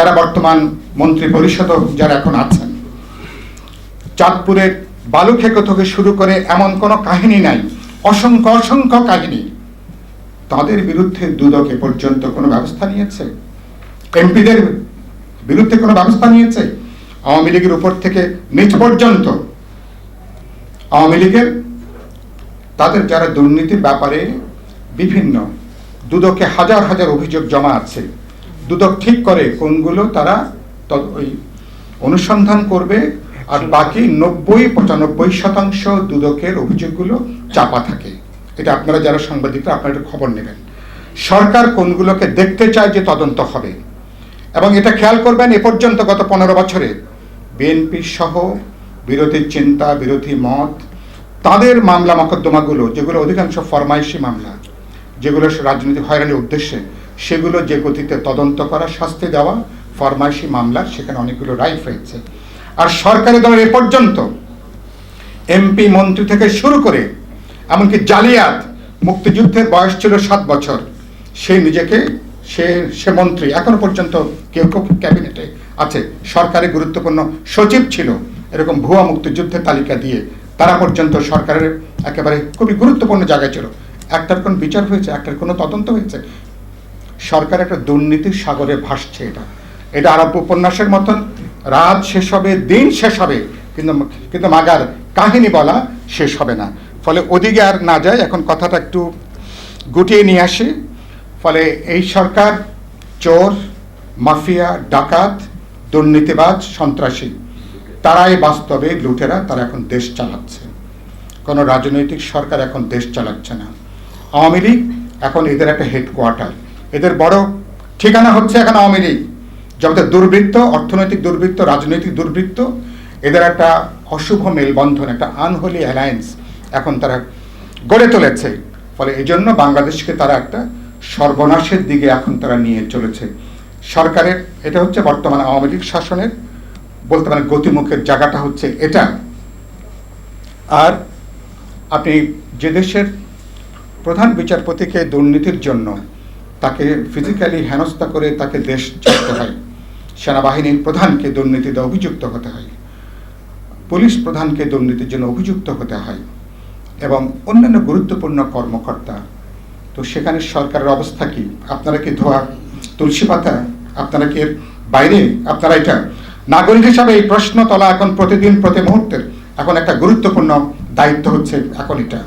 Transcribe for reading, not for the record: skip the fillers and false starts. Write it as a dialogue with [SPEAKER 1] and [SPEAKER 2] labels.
[SPEAKER 1] যারা বর্তমান মন্ত্রী পরিষদ যারা এখন আছেন, চাঁদপুরের বালু খেকো থেকে শুরু করে এমন কোনো কাহিনী নাই, অসংখ্য অসংখ্য কাহিনী। তাদের বিরুদ্ধে দুদক এ পর্যন্ত কোনো ব্যবস্থা নিয়েছে? এমপিদের বিরুদ্ধে কোনো ব্যবস্থা নিয়েছে? আওয়ামী লীগের উপর থেকে নিচ পর্যন্ত আওয়ামী লীগের তাদের যারা দুর্নীতির ব্যাপারে বিভিন্ন দুদকে হাজার হাজার অভিযোগ জমা আছে, দুদক ঠিক করে কোনগুলো তারা ওই অনুসন্ধান করবে, আর বাকি 90-95% দুদকের অভিযোগগুলো চাপা থাকে। এটা আপনারা যারা সাংবাদিকরা আপনারা একটু খবর নেবেন। সরকার কোনগুলোকে দেখতে চায় যে তদন্ত হবে, এবং এটা খেয়াল করবেন এ পর্যন্ত গত 15 বছরে বিএনপি সহ বিরোধী চিন্তা, বিরোধী মত, তাদের মামলা মকদ্দমাগুলো যেগুলো অধিকাংশ ফরমাইশি মামলা, যেগুলো রাজনৈতিক হয়রানির উদ্দেশ্যে, সেগুলো যে গতিতে তদন্ত করা, শাস্তি দেওয়া ফরমাইশি মামলা, সেখানে অনেকগুলো রাইফ হয়েছে। আর সরকারি দলের এ পর্যন্ত এমপি মন্ত্রী থেকে শুরু করে এমনকি জালিয়াত, মুক্তিযুদ্ধের বয়স ছিল 7 বছর, সে নিজেকে সে মন্ত্রী, এখনো পর্যন্ত কেউ কেউ ক্যাবিনেটে আছে, সরকারি গুরুত্বপূর্ণ সচিব ছিল, এরকম ভুয়া মুক্তিযুদ্ধের তালিকা দিয়ে তারা পর্যন্ত সরকারের একেবারে খুবই গুরুত্বপূর্ণ জায়গায় ছিল। একটার কোন বিচার হয়েছে? একটার কোনো তদন্ত হয়েছে? সরকার একটা দুর্নীতির সাগরে ভাসছে। এটা আরব উপন্যাসের মতন, রাত শেষ হবে, দিন শেষ হবে, কিন্তু মাগার কাহিনী বলা শেষ হবে না। ফলে ওদিকে আর না যায়, এখন কথাটা একটু গুটিয়ে নিয়ে আসি। ফলে এই সরকার চোর, মাফিয়া, ডাকাত, দুর্নীতিবাজ, সন্ত্রাসী, তারাই বাস্তবে লুটেরা, তারা এখন দেশ চালাচ্ছে। কোনো রাজনৈতিক সরকার এখন দেশ চালাচ্ছে না। আওয়ামী লীগ এখন এদের একটা হেডকোয়ার্টার, এদের বড় ঠিকানা হচ্ছে এখন আওয়ামী লীগ। যাতে দুর্বৃত্ত, অর্থনৈতিক দুর্বৃত্ত, রাজনৈতিক দুর্বৃত্ত, এদের একটা অশুভ মেলবন্ধন, একটা আনহোলি অ্যালায়েন্স এখন তারা গড়ে তুলেছে। ফলে এই জন্য বাংলাদেশকে তারা একটা সর্বনাশের দিকে এখন তারা নিয়ে চলেছে। সরকারের এটা হচ্ছে বর্তমান আওয়ামী লীগ শাসনের বলতে পারেন গতিমুখের জায়গাটা হচ্ছে এটা। আর আপনি যে দেশের প্রধান বিচারপতিকে দুর্নীতির জন্য তাকে ফিজিক্যালি হেনস্থা করে তাকে দেশ ছাড়তে হয়, সেনাবাহিনীর প্রধানকে দুর্নীতিতে অভিযুক্ত হতে হয়, পুলিশ প্রধানকে দুর্নীতির জন্য অভিযুক্ত হতে হয়, এবং অন্যান্য গুরুত্বপূর্ণ কর্মকর্তা, তো সেখানে সরকারের অবস্থা কি? আপনারা কি ধোয়া তুলসী পাতা? আপনারা কি এর বাইরে? আপনারা এটা নাগরিক হিসাবে এই প্রশ্ন তোলা এখন প্রতিদিন, প্রতি মুহূর্তের এখন একটা গুরুত্বপূর্ণ দায়িত্ব হচ্ছে এখন এটা।